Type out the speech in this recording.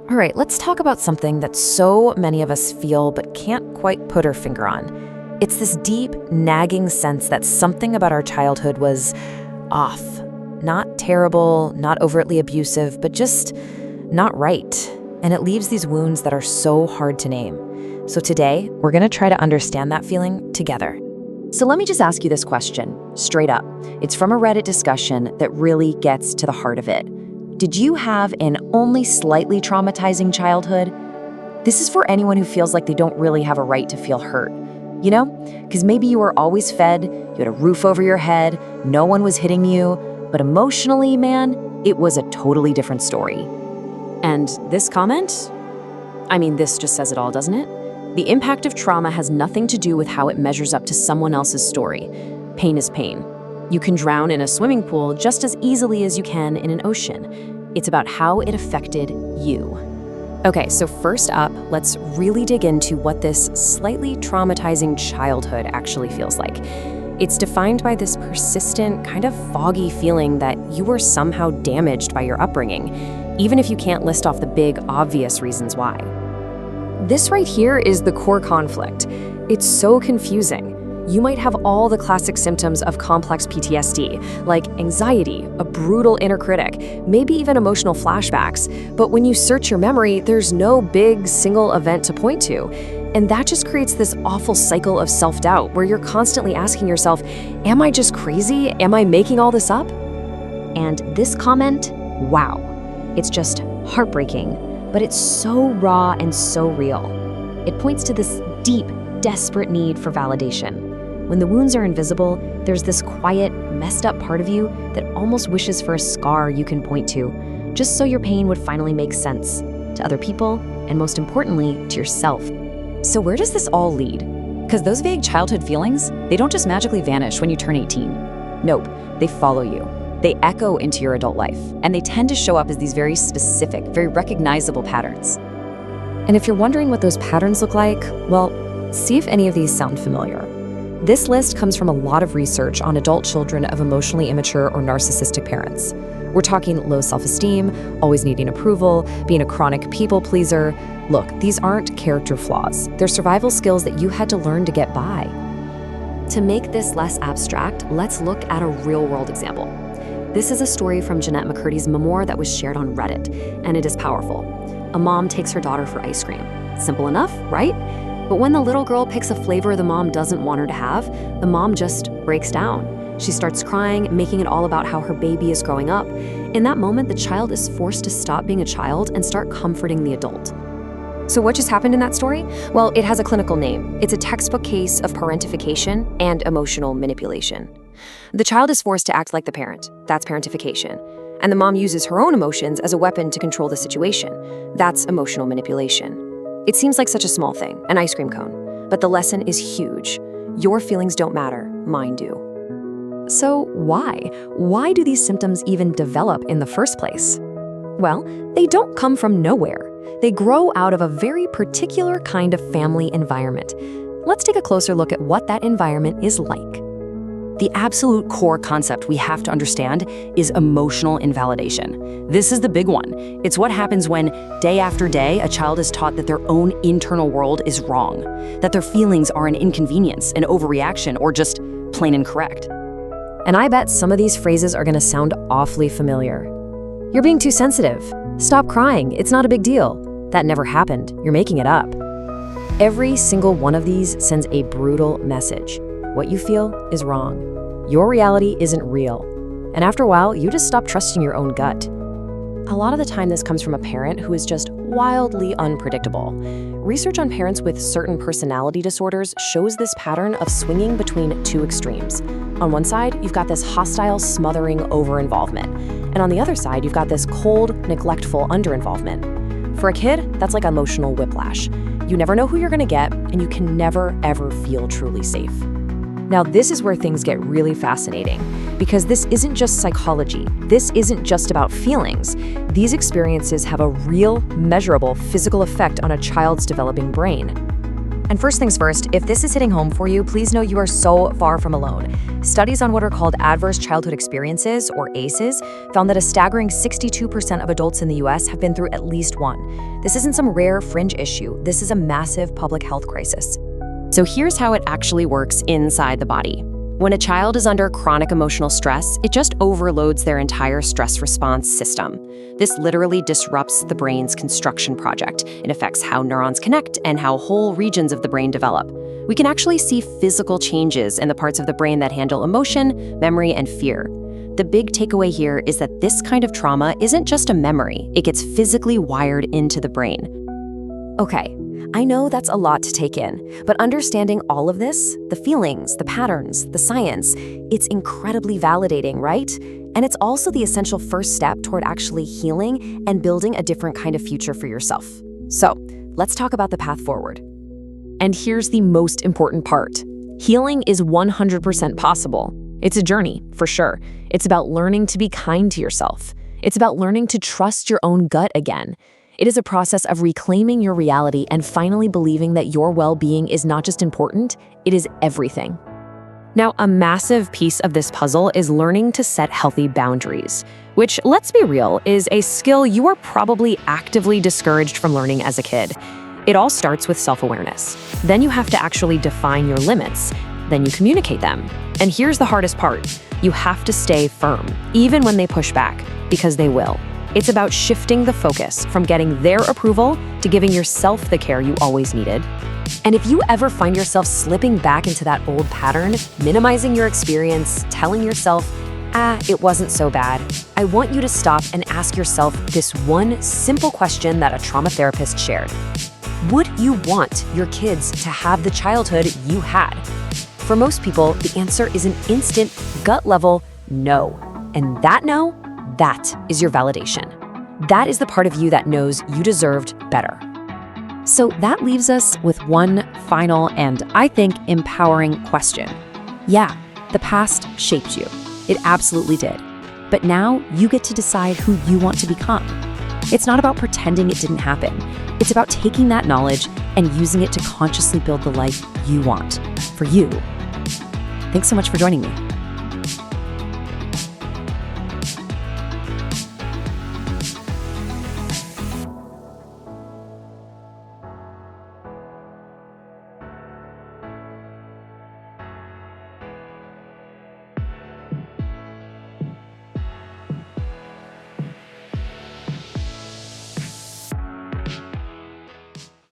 All right, let's talk about something that so many of us feel but can't quite put our finger on. It's this deep, nagging sense that something about our childhood was off. Not terrible, not overtly abusive, but just not right. And it leaves these wounds that are so hard to name. So today, we're going to try to understand that feeling together. So let me just ask you this question, straight up. It's from a Reddit discussion that really gets to the heart of it. Did you have an only slightly traumatizing childhood? This is for anyone who feels like they don't really have a right to feel hurt. You know? Because maybe you were always fed, you had a roof over your head, no one was hitting you, but emotionally, man, it was a totally different story. And this comment? I mean, this just says it all, doesn't it? The impact of trauma has nothing to do with how it measures up to someone else's story. Pain is pain. You can drown in a swimming pool just as easily as you can in an ocean. It's about how it affected you. Okay, so first up, let's really dig into what this slightly traumatizing childhood actually feels like. It's defined by this persistent, kind of foggy feeling that you were somehow damaged by your upbringing, even if you can't list off the big, obvious reasons why. This right here is the core conflict. It's so confusing. You might have all the classic symptoms of complex PTSD, like anxiety, a brutal inner critic, maybe even emotional flashbacks. But when you search your memory, there's no big single event to point to. And that just creates this awful cycle of self-doubt where you're constantly asking yourself, am I just crazy? Am I making all this up? And this comment, wow, it's just heartbreaking, but it's so raw and so real. It points to this deep, desperate need for validation. When the wounds are invisible, there's this quiet, messed up part of you that almost wishes for a scar you can point to, just so your pain would finally make sense to other people, and most importantly, to yourself. So where does this all lead? Because those vague childhood feelings, they don't just magically vanish when you turn 18. Nope, they follow you. They echo into your adult life, and they tend to show up as these very specific, very recognizable patterns. And if you're wondering what those patterns look like, well, see if any of these sound familiar. This list comes from a lot of research on adult children of emotionally immature or narcissistic parents. We're talking low self-esteem, always needing approval, being a chronic people pleaser. Look, these aren't character flaws. They're survival skills that you had to learn to get by. To make this less abstract, let's look at a real-world example. This is a story from Jeanette McCurdy's memoir that was shared on Reddit, and it is powerful. A mom takes her daughter for ice cream. Simple enough, right? But when the little girl picks a flavor the mom doesn't want her to have, the mom just breaks down. She starts crying, making it all about how her baby is growing up. In that moment, the child is forced to stop being a child and start comforting the adult. So what just happened in that story? Well, it has a clinical name. It's a textbook case of parentification and emotional manipulation. The child is forced to act like the parent. That's parentification. And the mom uses her own emotions as a weapon to control the situation. That's emotional manipulation. It seems like such a small thing, an ice cream cone, but the lesson is huge. Your feelings don't matter, mine do. So why? Why do these symptoms even develop in the first place? Well, they don't come from nowhere. They grow out of a very particular kind of family environment. Let's take a closer look at what that environment is like. The absolute core concept we have to understand is emotional invalidation. This is the big one. It's what happens when, day after day, a child is taught that their own internal world is wrong, that their feelings are an inconvenience, an overreaction, or just plain incorrect. And I bet some of these phrases are going to sound awfully familiar. You're being too sensitive. Stop crying. It's not a big deal. That never happened. You're making it up. Every single one of these sends a brutal message. What you feel is wrong. Your reality isn't real. And after a while, you just stop trusting your own gut. A lot of the time, this comes from a parent who is just wildly unpredictable. Research on parents with certain personality disorders shows this pattern of swinging between two extremes. On one side, you've got this hostile, smothering over-involvement. And on the other side, you've got this cold, neglectful under-involvement. For a kid, that's like emotional whiplash. You never know who you're gonna get, and you can never, ever feel truly safe. Now, this is where things get really fascinating, because this isn't just psychology. This isn't just about feelings. These experiences have a real, measurable physical effect on a child's developing brain. And first things first, if this is hitting home for you, please know you are so far from alone. Studies on what are called adverse childhood experiences, or ACEs, found that a staggering 62% of adults in the US have been through at least one. This isn't some rare fringe issue. This is a massive public health crisis. So here's how it actually works inside the body. When a child is under chronic emotional stress, it just overloads their entire stress response system. This literally disrupts the brain's construction project. It affects how neurons connect and how whole regions of the brain develop. We can actually see physical changes in the parts of the brain that handle emotion, memory, and fear. The big takeaway here is that this kind of trauma isn't just a memory. It gets physically wired into the brain. Okay, I know that's a lot to take in, but understanding all of this, the feelings, the patterns, the science, it's incredibly validating, right? And it's also the essential first step toward actually healing and building a different kind of future for yourself. So, let's talk about the path forward. And here's the most important part. Healing is 100% possible. It's a journey, for sure. It's about learning to be kind to yourself. It's about learning to trust your own gut again. It is a process of reclaiming your reality and finally believing that your well-being is not just important, it is everything. Now, a massive piece of this puzzle is learning to set healthy boundaries, which, let's be real, is a skill you are probably actively discouraged from learning as a kid. It all starts with self-awareness. Then you have to actually define your limits. Then you communicate them. And here's the hardest part. You have to stay firm, even when they push back, because they will. It's about shifting the focus from getting their approval to giving yourself the care you always needed. And if you ever find yourself slipping back into that old pattern, minimizing your experience, telling yourself, it wasn't so bad, I want you to stop and ask yourself this one simple question that a trauma therapist shared. Would you want your kids to have the childhood you had? For most people, the answer is an instant, gut-level no. And that no, that is your validation. That is the part of you that knows you deserved better. So that leaves us with one final and, I think, empowering question. Yeah, the past shaped you. It absolutely did. But now you get to decide who you want to become. It's not about pretending it didn't happen. It's about taking that knowledge and using it to consciously build the life you want for you. Thanks so much for joining me.